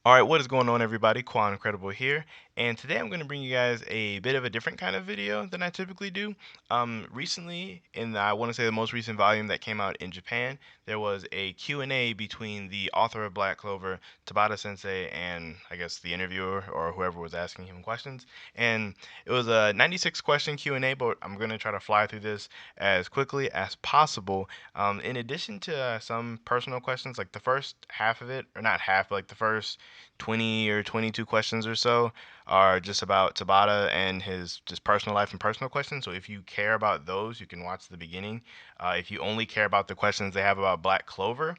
All right, what is going on, everybody? Quancredible here, and today I'm going to bring you guys a bit of a different kind of video than I typically do. Recently, in I want to say the most recent volume that came out in Japan, there was a Q&A between the author of Black Clover, Tabata Sensei, and I guess the interviewer or whoever was asking him questions. And it was a 96 question Q&A, but I'm going to try to fly through this as quickly as possible. In addition to some personal questions, like the first half of it, or not half, but like the first 20 or 22 questions or so are just about Tabata and his just personal life and personal questions. So if you care about those, you can watch the beginning. If you only care about the questions they have about Black Clover,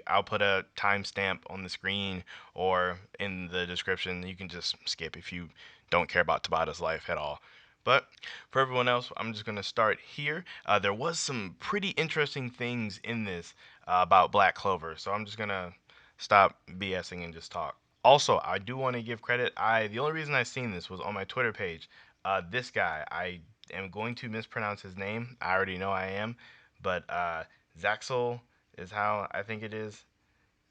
I'll put a timestamp on the screen or in the description. You can just skip if you don't care about Tabata's life at all. But for everyone else, I'm just going to start here. There was some pretty interesting things in this about Black Clover, so I'm just going to stop BSing and just talk. Also, I do want to give credit. The only reason I seen this was on my Twitter page. This guy, I am going to mispronounce his name. I already know I am, but Zaxel is how I think it is.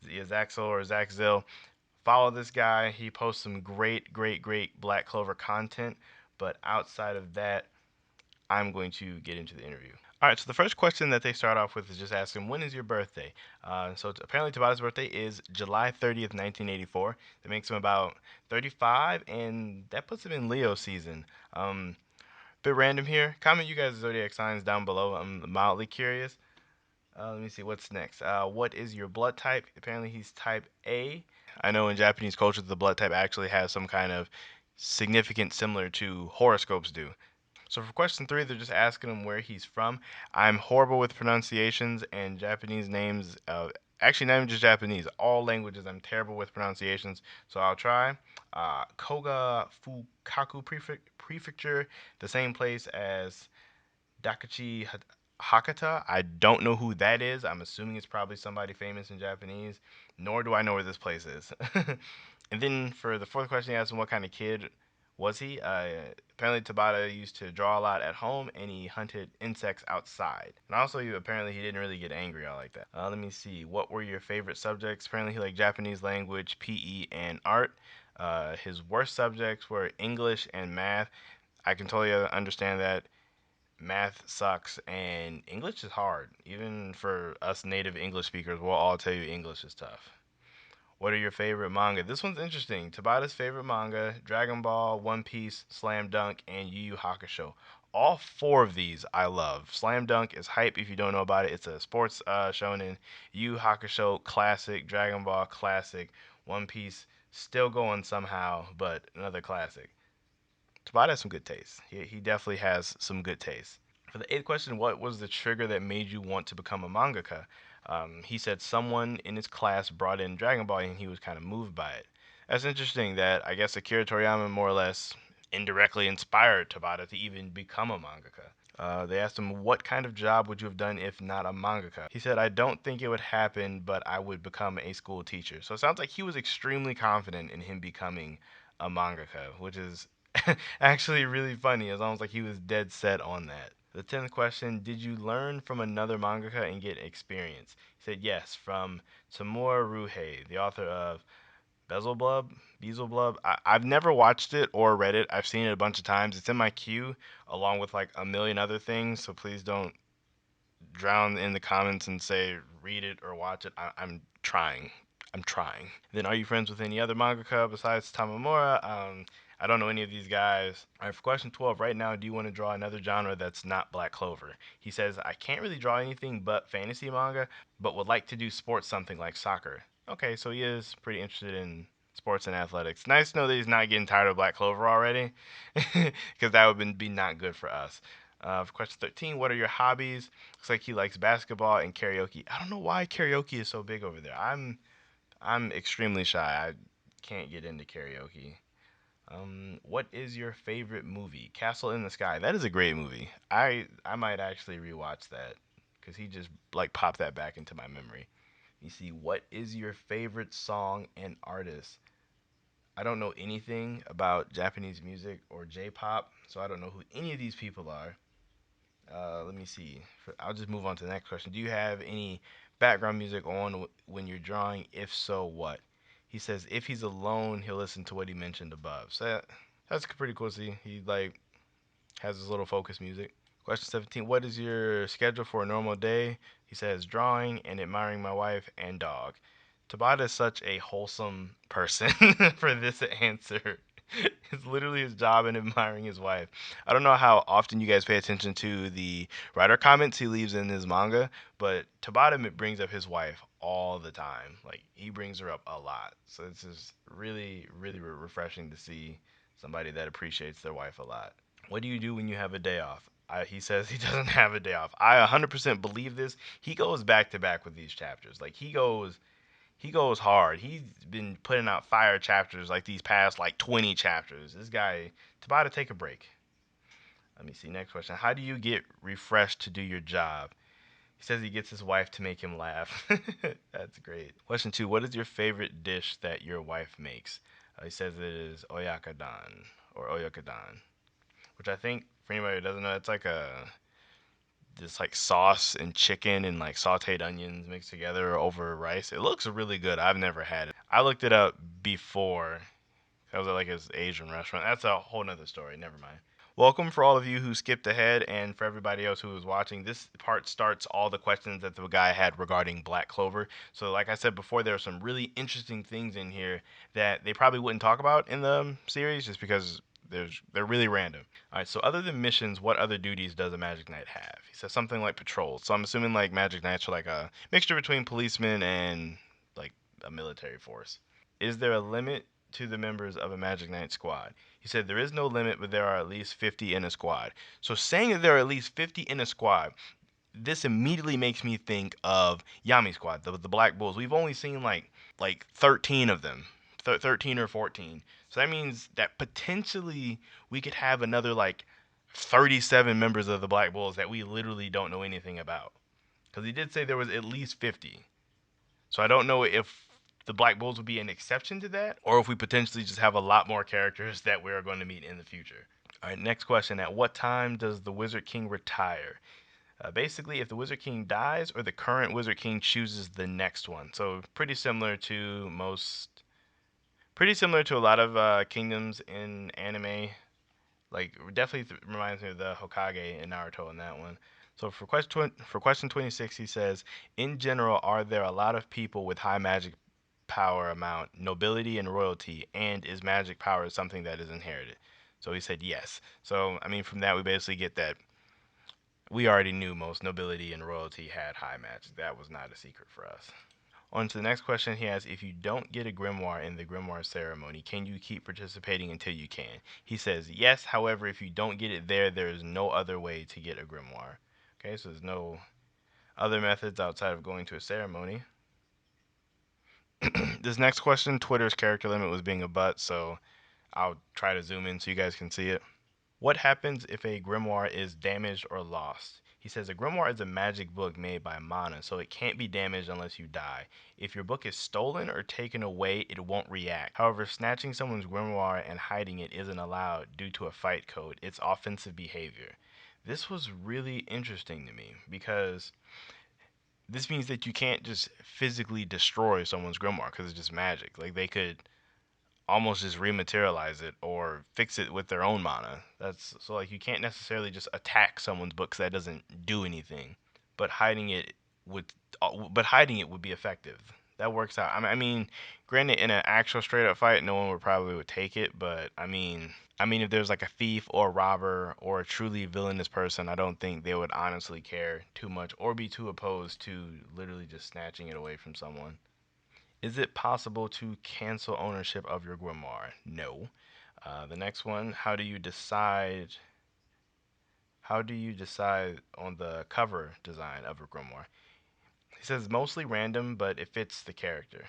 Yeah, Zaxel or Zaxzil. Follow this guy. He posts some great Black Clover content. But outside of that, I'm going to get into the interview. All right, so the first question that they start off with is just asking, when is your birthday? Apparently Tabata's birthday is July 30th, 1984. That makes him about 35, and that puts him in Leo season. Bit random here. Comment you guys' zodiac signs down below. I'm mildly curious. Let me see what's next. What is your blood type? Apparently he's type A. I know in Japanese culture the blood type actually has some kind of significance similar to horoscopes do. So for question three, they're just asking him where he's from. I'm horrible with pronunciations and Japanese names. Actually, not even just Japanese, all languages. I'm terrible with pronunciations. So I'll try. Koga Fukaku Prefecture, the same place as Dakachi Hakata. I don't know who that is. I'm assuming it's probably somebody famous in Japanese. Nor do I know where this place is. And then for the fourth question, he asked him what kind of kid was he. Apparently, Tabata used to draw a lot at home, and he hunted insects outside. And also, apparently, he didn't really get angry all like that. Let me see. What were your favorite subjects? Apparently, he liked Japanese language, PE, and art. His worst subjects were English and math. I can totally understand that. Math sucks, and English is hard. Even for us native English speakers, we'll all tell you English is tough. What are your favorite manga? This one's interesting. Tabata's favorite manga: Dragon Ball, One Piece, Slam Dunk, and Yu Yu Hakusho. All four of these I love. Slam Dunk is hype if you don't know about it. It's a sports shonen. Yu Yu Hakusho, classic. Dragon Ball, classic. One Piece, still going somehow, but another classic. Tabata has some good taste. He definitely has some good taste. For the eighth question, what was the trigger that made you want to become a mangaka? He said someone in his class brought in Dragon Ball and he was kind of moved by it. That's interesting that I guess Akira Toriyama more or less indirectly inspired Tabata to even become a mangaka. They asked him, what kind of job would you have done if not a mangaka? He said, I don't think it would happen, but I would become a school teacher. So it sounds like he was extremely confident in him becoming a mangaka, which is actually really funny. It's almost like he was dead set on that. The 10th question, did you learn from another mangaka and get experience? He said yes, from Tamura Ruhei, the author of Beelzebub. I've never watched it or read it. I've seen it a bunch of times. It's in my queue along with like a million other things. So please don't drown in the comments and say read it or watch it. I'm trying. I'm trying. Then, are you friends with any other mangaka besides Tamamura? I don't know any of these guys. All right, for question 12, right now, do you want to draw another genre that's not Black Clover? He says, I can't really draw anything but fantasy manga, but would like to do sports something like soccer. Okay, so he is pretty interested in sports and athletics. Nice to know that he's not getting tired of Black Clover already, because that would be not good for us. For question 13, what are your hobbies? Looks like he likes basketball and karaoke. I don't know why karaoke is so big over there. I'm extremely shy. I can't get into karaoke. What is your favorite movie? Castle in the Sky. That is a great movie. I might actually rewatch that because he just like popped that back into my memory. You see, what is your favorite song and artist? I don't know anything about Japanese music or J-pop, so I don't know who any of these people are. Let me see. I'll just move on to the next question. Do you have any background music on when you're drawing? If so, what? He says if he's alone, he'll listen to what he mentioned above. So that's pretty cool to see. He like has his little focus music. Question 17. What is your schedule for a normal day? He says drawing and admiring my wife and dog. Tabata is such a wholesome person for this answer. It's literally his job and admiring his wife. I don't know how often you guys pay attention to the writer comments he leaves in his manga, but Tabata brings up his wife all the time. Like he brings her up a lot. So it's just really, really refreshing to see somebody that appreciates their wife a lot. What do you do when you have a day off? He says he doesn't have a day off. I 100% believe this. He goes back to back with these chapters. Like he goes hard. He's been putting out fire chapters like these past like 20 chapters. This guy, Tabata, take a break. Let me see. Next question. How do you get refreshed to do your job? He says he gets his wife to make him laugh. That's great. Question 2. What is your favorite dish that your wife makes? He says it is oyakadan or oyakadan, which I think for anybody who doesn't know, it's like a this like sauce and chicken and like sauteed onions mixed together over rice. It looks really good. I've never had it. I looked it up before. I was at like his Asian restaurant. That's a whole nother story. Never mind. Welcome for all of you who skipped ahead, and for everybody else who was watching. This part starts all the questions that the guy had regarding Black Clover. So, like I said before, there are some really interesting things in here that they probably wouldn't talk about in the series just because they're really random. All right. So, other than missions, what other duties does a Magic Knight have? He says something like patrols. So, I'm assuming like Magic Knights are like a mixture between policemen and like a military force. Is there a limit to the members of a Magic Knight squad? He said there is no limit, but there are at least 50 in a squad. So saying that there are at least 50 in a squad, this immediately makes me think of Yami Squad, the Black Bulls. We've only seen like 13 of them, 13 or 14. So that means that potentially we could have another like 37 members of the Black Bulls that we literally don't know anything about. Because he did say there was at least 50. So I don't know if the Black Bulls would be an exception to that, or if we potentially just have a lot more characters that we're going to meet in the future. All right, next question. At what time does the Wizard King retire? Basically, if the Wizard King dies or the current Wizard King chooses the next one. So pretty similar to a lot of kingdoms in anime. Like definitely reminds me of the Hokage in Naruto in that one. So for question 26, he says, in general, are there a lot of people with high magic power amount, nobility, and royalty, and is magic power something that is inherited? So he said yes. So I mean, from that we basically get that we already knew most nobility and royalty had high magic. That was not a secret for us. On to the next question he has, if you don't get a grimoire in the grimoire ceremony, can you keep participating until you can? He says yes, however, if you don't get it there is no other way to get a grimoire. Okay, so there's no other methods outside of going to a ceremony. This next question, Twitter's character limit was being a butt, so I'll try to zoom in so you guys can see it. What happens if a grimoire is damaged or lost? He says a grimoire is a magic book made by mana, so it can't be damaged unless you die. If your book is stolen or taken away, it won't react. However, snatching someone's grimoire and hiding it isn't allowed due to a fight code. It's offensive behavior. This was really interesting to me because this means that you can't just physically destroy someone's grimoire because it's just magic. Like they could almost just rematerialize it or fix it with their own mana. That's so like you can't necessarily just attack someone's book 'cause that doesn't do anything. But would hiding it would be effective. That works out. I mean, granted, in an actual straight up fight, no one would probably would take it. But I mean, if there's like a thief or a robber or a truly villainous person, I don't think they would honestly care too much or be too opposed to literally just snatching it away from someone. Is it possible to cancel ownership of your grimoire? No. The next one, how do you decide on the cover design of a grimoire? He says mostly random, but it fits the character.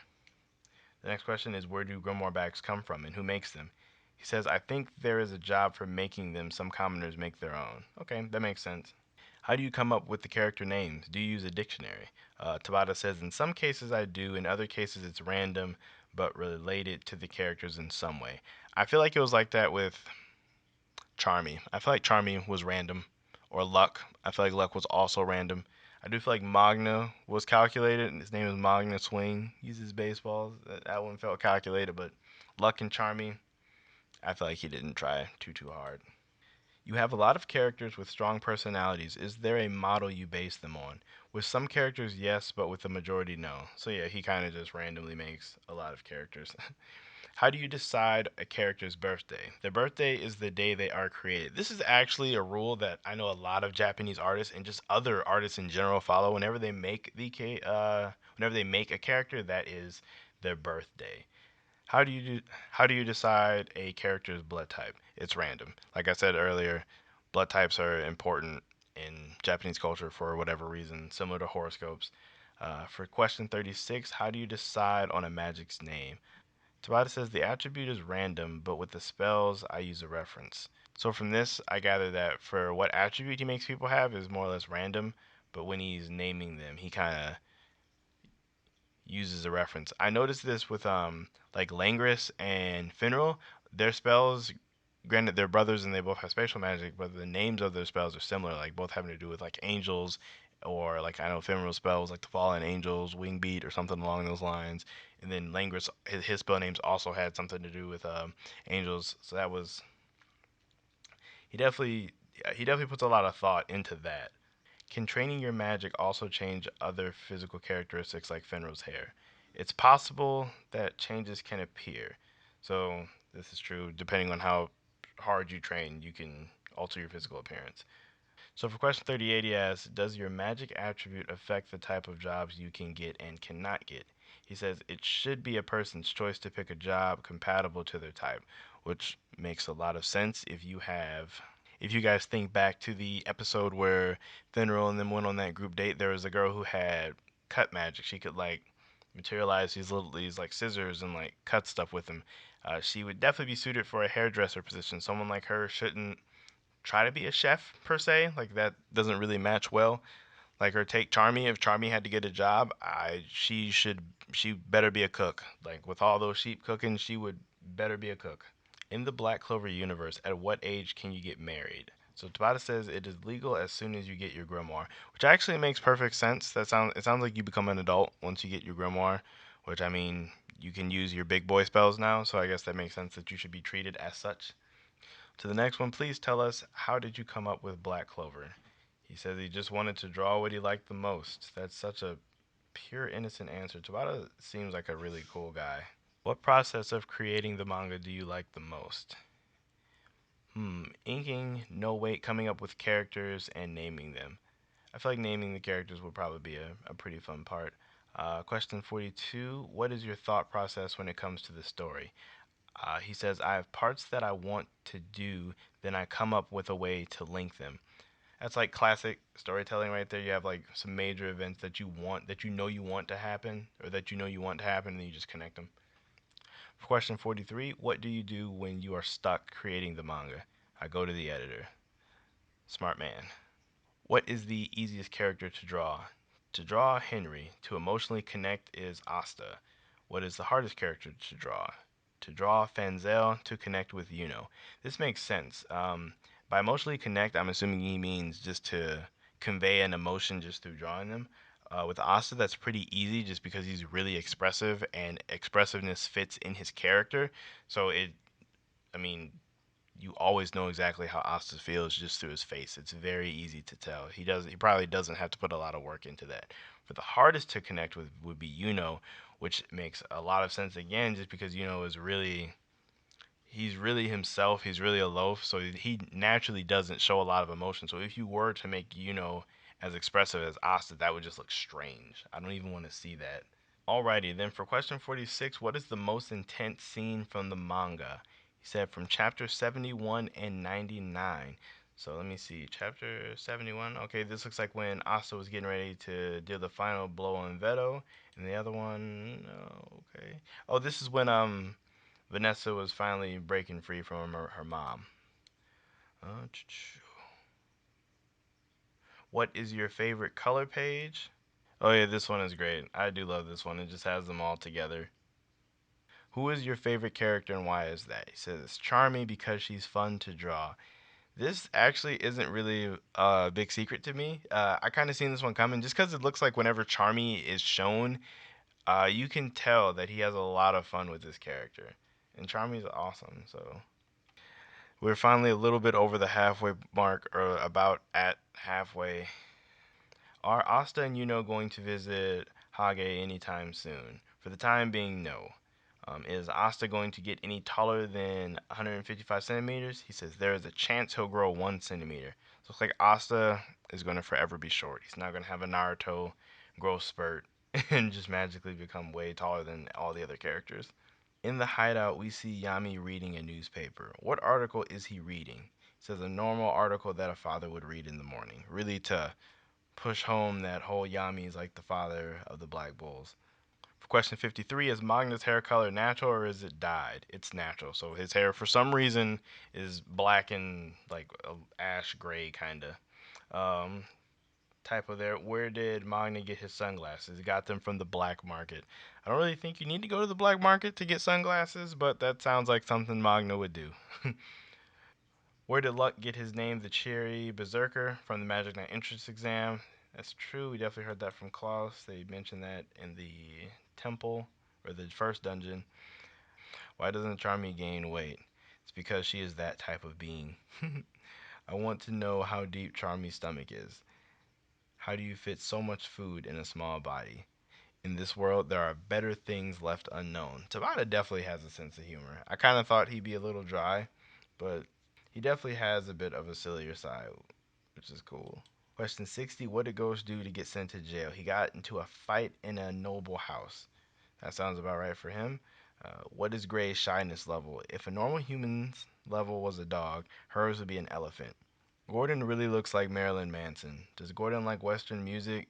The next question is where do grimoire bags come from and who makes them? He says I think there is a job for making them. Some commoners make their own. Okay, that makes sense. How do you come up with the character names? Do you use a dictionary? Tabata says, in some cases I do, in other cases it's random, but related to the characters in some way. I feel like it was like that with Charmy. I feel like Charmy was random, or Luck. I feel like Luck was also random. I do feel like Magna was calculated, and his name is Magna Swing. Uses baseballs. That one felt calculated, but Luck and Charmy, I feel like he didn't try too hard. You have a lot of characters with strong personalities. Is there a model you base them on? With some characters, yes, but with the majority, no. So yeah, he kind of just randomly makes a lot of characters. How do you decide a character's birthday? Their birthday is the day they are created. This is actually a rule that I know a lot of Japanese artists and just other artists in general follow. Whenever they make a character, that is their birthday. How do you do, how do you decide a character's blood type? It's random. Like I said earlier, blood types are important in Japanese culture for whatever reason, similar to horoscopes. For question 36, how do you decide on a magic's name? Tabata says the attribute is random, but with the spells, I use a reference. So from this, I gather that for what attribute he makes people have is more or less random, but when he's naming them, he kind of uses a reference. I noticed this with like Langris and Finral. Their spells, granted they're brothers and they both have spatial magic, but the names of their spells are similar, like both having to do with like angels or like I know Finral spells like the Fallen Angels, Wing Beat or something along those lines. And then Langris, his spell names also had something to do with angels. So that was he definitely he definitely puts a lot of thought into that. Can training your magic also change other physical characteristics like Fenrir's hair? It's possible that changes can appear. So, this is true. Depending on how hard you train, you can alter your physical appearance. So, for question 38, he asks, does your magic attribute affect the type of jobs you can get and cannot get? He says it should be a person's choice to pick a job compatible to their type, which makes a lot of sense if you guys think back to the episode where Finral and them went on that group date, there was a girl who had cut magic. She could like materialize these like scissors and like cut stuff with them. She would definitely be suited for a hairdresser position. Someone like her shouldn't try to be a chef per se. Like that doesn't really match well. Like her take Charmy. If Charmy had to get a job, she better be a cook. Like with all those sheep cooking, she would better be a cook. In the Black Clover universe, at what age can you get married? So Tabata says it is legal as soon as you get your grimoire, which actually makes perfect sense. It sounds like you become an adult once you get your grimoire, which I mean you can use your big boy spells now, so I guess that makes sense that you should be treated as such. To the next one, please tell us how did you come up with Black Clover? He says he just wanted to draw what he liked the most. That's such a pure innocent answer. Tabata seems like a really cool guy. What process of creating the manga do you like the most? Inking, no wait, coming up with characters and naming them. I feel like naming the characters would probably be a pretty fun part. Question 42. What is your thought process when it comes to the story? He says, I have parts that I want to do, then I come up with a way to link them. That's like classic storytelling right there. You have like some major events that you want to happen, or that you want to happen, and then you just connect them. For question 43, what do you do when you are stuck creating the manga? I go to the editor. Smart man. What is the easiest character to draw? To draw Henry. To emotionally connect is Asta. What is the hardest character to draw? To draw Fanzel. To connect with Yuno. This makes sense. By emotionally connect, I'm assuming he means just to convey an emotion just through drawing them. With Asta, that's pretty easy just because he's really expressive and expressiveness fits in his character. So I mean, you always know exactly how Asta feels just through his face. It's very easy to tell. He probably doesn't have to put a lot of work into that. But the hardest to connect with would be Yuno, which makes a lot of sense again just because Yuno is really he's really himself. He's really a loaf, so he naturally doesn't show a lot of emotion. So if you were to make Yuno as expressive as Asta, that would just look strange. I don't even want to see that. Alrighty, then for question 46, what is the most intense scene from the manga? He said from chapter 71 and 99. So let me see, chapter 71. Okay, this looks like when Asta was getting ready to deal the final blow on Veto, and the other one, oh, okay. Oh, this is when Vanessa was finally breaking free from her mom. What is your favorite color page? Oh yeah, this one is great. I do love this one. It just has them all together. Who is your favorite character and why is that? He says it's Charmy because she's fun to draw. This actually isn't really a big secret to me. I kind of seen this one coming just because it looks like whenever Charmy is shown, you can tell that he has a lot of fun with this character. And Charmy's awesome, so we're finally a little bit over the halfway mark, or about at halfway. Are Asta and Yuno going to visit Hage anytime soon? For the time being, no. Is Asta going to get any taller than 155 centimeters? He says there is a chance he'll grow 1 centimeter. So it's like Asta is going to forever be short. He's not going to have a Naruto growth spurt and just magically become way taller than all the other characters. In the hideout, we see Yami reading a newspaper. What article is he reading? He says a normal article that a father would read in the morning, really to push home that whole Yami is like the father of the Black Bulls. For question 53, is Magna's hair color natural or is it dyed? It's natural. So his hair, for some reason, is black and like a ash gray kind of type of there. Where did Magna get his sunglasses? He got them from the black market. I don't really think you need to go to the black market to get sunglasses, but that sounds like something Magna would do. Where did Luck get his name, the Cherry Berserker, from the Magic Knight entrance exam? That's true. We definitely heard that from Klaus. They mentioned that in the temple or the first dungeon. Why doesn't Charmy gain weight? It's because she is that type of being. I want to know how deep Charmy's stomach is. How do you fit so much food in a small body? In this world, there are better things left unknown. Tabata definitely has a sense of humor. I kind of thought he'd be a little dry, but he definitely has a bit of a sillier side, which is cool. Question 60, what did Ghost do to get sent to jail? He got into a fight in a noble house. That sounds about right for him. What is Gray's shyness level? If a normal human's level was a dog, hers would be an elephant. Gordon really looks like Marilyn Manson. Does Gordon like Western music?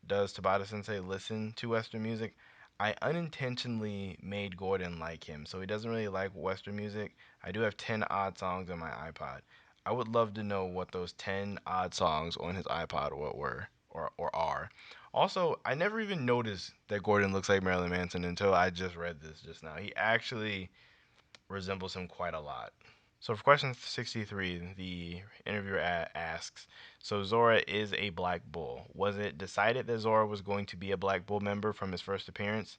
Does Tabata Sensei listen to Western music? I unintentionally made Gordon like him, so he doesn't really like Western music. I do have 10 odd songs on my iPod. I would love to know what those 10 odd songs on his iPod what were or are. Also, I never even noticed that Gordon looks like Marilyn Manson until I just read this just now. He actually resembles him quite a lot. So for question 63, the interviewer asks, so Zora is a Black Bull. Was it decided that Zora was going to be a Black Bull member from his first appearance?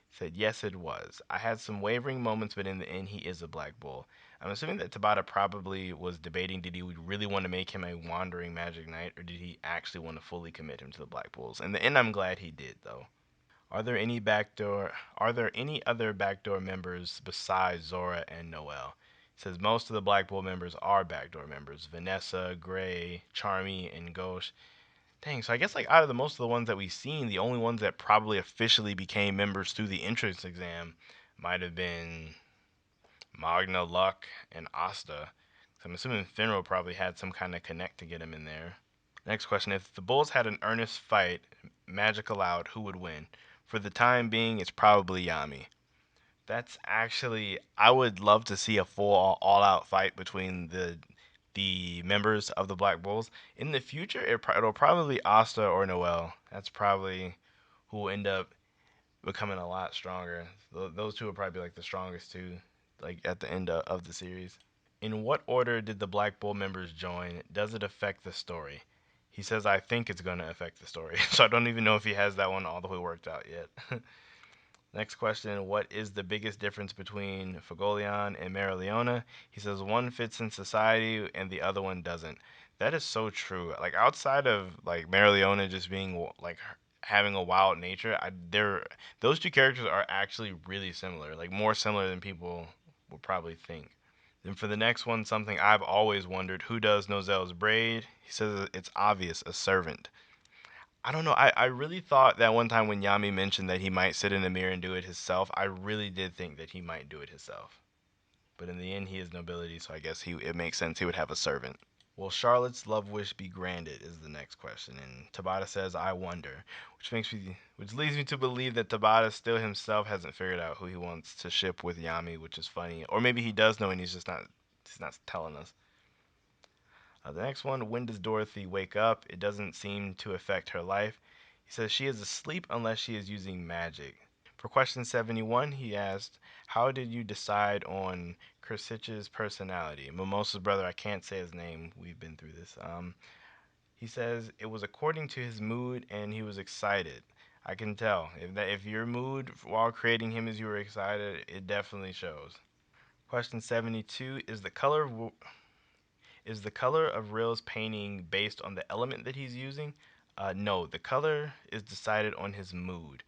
He said, yes, it was. I had some wavering moments, but in the end, he is a Black Bull. I'm assuming that Tabata probably was debating, did he really want to make him a wandering Magic Knight, or did he actually want to fully commit him to the Black Bulls? In the end, I'm glad he did, though. Are there any other backdoor members besides Zora and Noel? It says most of the Black Bull members are backdoor members. Vanessa, Gray, Charmy, and Ghosh. Dang, so I guess like out of the most of the ones that we've seen, the only ones that probably officially became members through the entrance exam might have been Magna, Luck, and Asta. So I'm assuming Finro probably had some kind of connect to get him in there. Next question. If the Bulls had an earnest fight, magic allowed, who would win? For the time being, it's probably Yami. That's actually, I would love to see a full all out fight between the members of the Black Bulls. In the future, it'll probably be Asta or Noel. That's probably who will end up becoming a lot stronger. Those two will probably be like the strongest two, like at the end of the series. In what order did the Black Bull members join? Does it affect the story? He says, I think it's going to affect the story. So I don't even know if he has that one all the way worked out yet. Next question. What is the biggest difference between Fagolion and Mereoleona? He says one fits in society and the other one doesn't. That is so true. Like outside of like Mereoleona just being like having a wild nature, they're those two characters are actually really similar. Like more similar than people would probably think. Then for the next one, something I've always wondered, who does Nozelle's braid? He says it's obvious, a servant. I don't know. I really thought that one time when Yami mentioned that he might sit in the mirror and do it himself, I really did think that he might do it himself. But in the end, he is nobility, so I guess it makes sense he would have a servant. Will Charlotte's love wish be granted? Is the next question, and Tabata says, "I wonder," which leads me to believe that Tabata still himself hasn't figured out who he wants to ship with Yami, which is funny, or maybe he does know and he's not telling us. The next one, when does Dorothy wake up? It doesn't seem to affect her life. He says she is asleep unless she is using magic. For question 71, he asked, "How did you decide on Krisich's personality?" Mimosa's brother, I can't say his name. We've been through this. He says it was according to his mood, and he was excited. I can tell if your mood while creating him is you were excited, it definitely shows. Question 72, is the color of Rill's painting based on the element that he's using? No, the color is decided on his mood.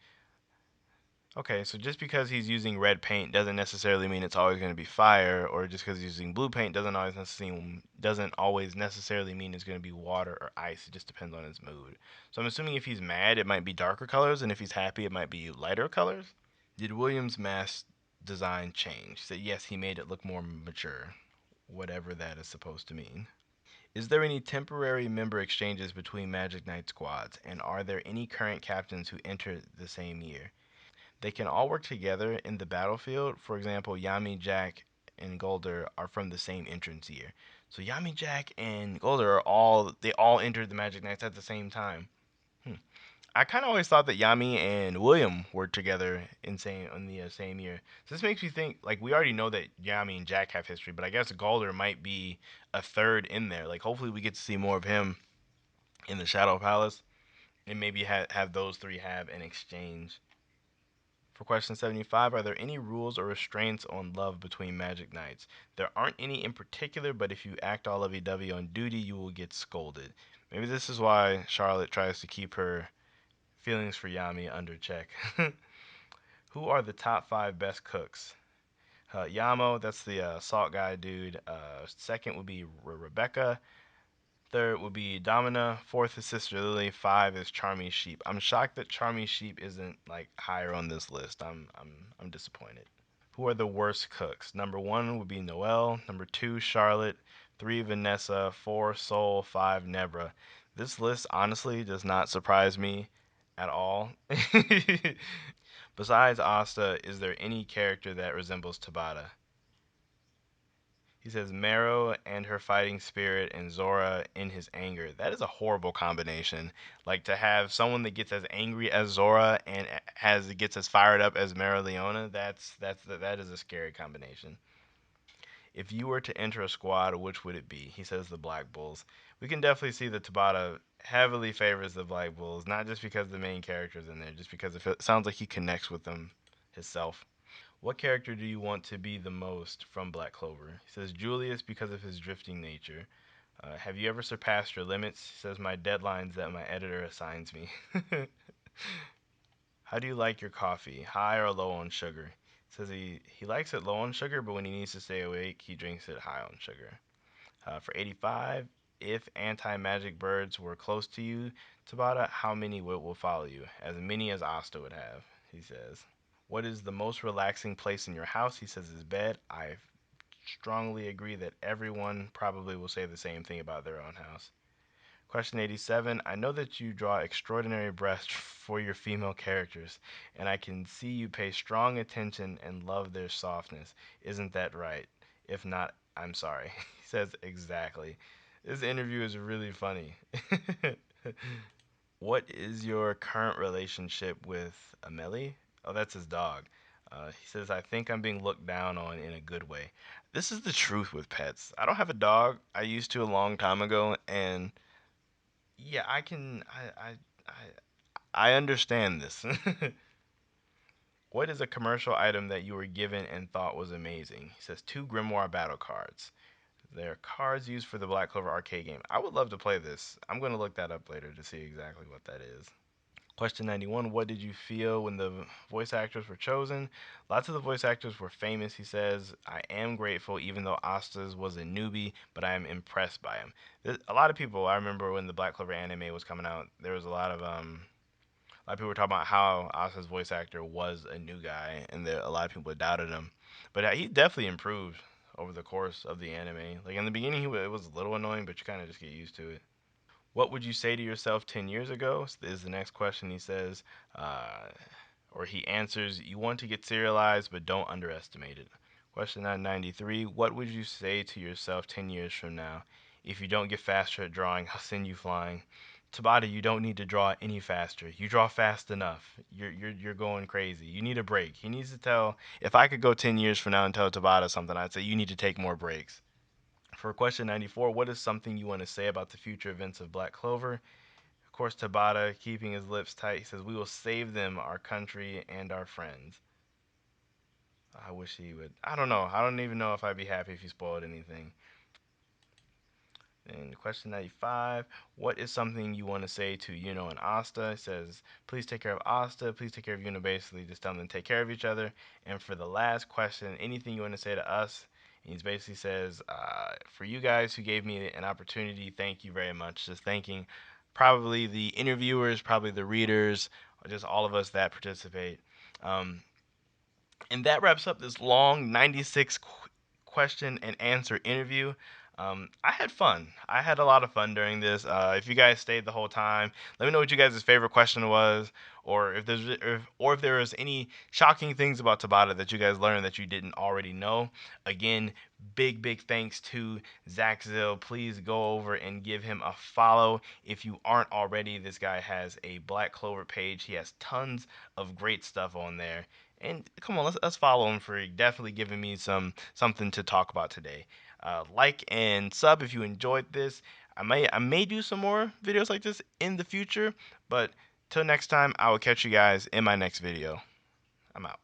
Okay, so just because he's using red paint doesn't necessarily mean it's always going to be fire, or just because he's using blue paint doesn't always necessarily mean it's going to be water or ice. It just depends on his mood. So I'm assuming if he's mad, it might be darker colors, and if he's happy, it might be lighter colors. Did Williams' mask design change? He said yes, he made it look more mature, whatever that is supposed to mean. Is there any temporary member exchanges between Magic Knight squads, and are there any current captains who enter the same year? They can all work together in the battlefield. For example, Yami, Jack, and Golder are from the same entrance year. So Yami, Jack, and Golder they all entered the Magic Knights at the same time. Hmm. I kind of always thought that Yami and William were together in the same year. So this makes me think like we already know that Yami and Jack have history, but I guess Golder might be a third in there. Like hopefully we get to see more of him in the Shadow Palace, and maybe have those three have an exchange. For question 75, are there any rules or restraints on love between Magic Knights? There aren't any in particular, but if you act all lovey-dovey on duty, you will get scolded. Maybe this is why Charlotte tries to keep her feelings for Yami under check. Who are the top five best cooks? Yamo, that's the salt guy dude. Second would be Rebecca. Third would be Domina. Fourth is Sister Lily. Five is Charmy Sheep. I'm shocked that Charmy Sheep isn't like higher on this list. I'm disappointed. Who are the worst cooks? Number one would be Noelle. Number two, Charlotte. Three, Vanessa. Four, Soul. Five, Nebra. This list honestly does not surprise me at all. Besides Asta, is there any character that resembles Tabata? He says Mero and her fighting spirit and Zora in his anger. That is a horrible combination. Like to have someone that gets as angry as Zora and gets as fired up as Mero Leona. That is a scary combination. If you were to enter a squad, which would it be? He says the Black Bulls. We can definitely see that Tabata heavily favors the Black Bulls, not just because the main character's in there, just because it sounds like he connects with them himself. What character do you want to be the most from Black Clover? He says Julius because of his drifting nature. Have you ever surpassed your limits? He says my deadlines that my editor assigns me. How do you like your coffee? High or low on sugar? He says he likes it low on sugar, but when he needs to stay awake, he drinks it high on sugar. For 85, if anti-magic birds were close to you, Tabata, how many will follow you? As many as Asta would have, he says. What is the most relaxing place in your house? He says his bed. I strongly agree that everyone probably will say the same thing about their own house. Question 87. I know that you draw extraordinary breasts for your female characters, and I can see you pay strong attention and love their softness. Isn't that right? If not, I'm sorry. He says exactly. This interview is really funny. What is your current relationship with Amelie? Oh, that's his dog. He says, I think I'm being looked down on in a good way. This is the truth with pets. I don't have a dog. I used to a long time ago, and yeah, I understand this. What is a commercial item that you were given and thought was amazing? He says, two Grimoire battle cards. They're cards used for the Black Clover arcade game. I would love to play this. I'm going to look that up later to see exactly what that is. Question 91. What did you feel when the voice actors were chosen? Lots of the voice actors were famous, he says. I am grateful, even though Asta's was a newbie, but I am impressed by him. A lot of people, I remember when the Black Clover anime was coming out, there was a lot of people were talking about how Asta's voice actor was a new guy, and a lot of people doubted him. But he definitely improved over the course of the anime. Like in the beginning, it was a little annoying, but you kind of just get used to it. What would you say to yourself 10 years ago? Is the next question he says. Uh, or he answers, you want to get serialized, but don't underestimate it. Question 993. What would you say to yourself 10 years from now? If you don't get faster at drawing, I'll send you flying. Tabata, you don't need to draw any faster. You draw fast enough. You're going crazy. You need a break. He needs to tell. If I could go 10 years from now and tell Tabata something, I'd say you need to take more breaks. For question 94, what is something you want to say about the future events of Black Clover? Of course, Tabata, keeping his lips tight, he says, "We will save them, our country, and our friends." I wish he would. I don't know. I don't even know if I'd be happy if he spoiled anything. And question 95, what is something you want to say to Yuno and Asta? It says, please take care of Asta, please take care of Yuno, basically just tell them to take care of each other. And for the last question, anything you want to say to us? And he basically says, for you guys who gave me an opportunity, thank you very much. Just thanking probably the interviewers, probably the readers, or just all of us that participate. Um, and that wraps up this long 96 question and answer interview. I had fun. I had a lot of fun during this. If you guys stayed the whole time, let me know what you guys' favorite question was, or if there was any shocking things about Tabata that you guys learned that you didn't already know. Again, big thanks to Zach Zill. Please go over and give him a follow if you aren't already. This guy has a Black Clover page. He has tons of great stuff on there. And come on, let's follow him for definitely giving me something to talk about today. Like and sub if you enjoyed this. I may do some more videos like this in the future, but till next time, I will catch you guys in my next video. I'm out.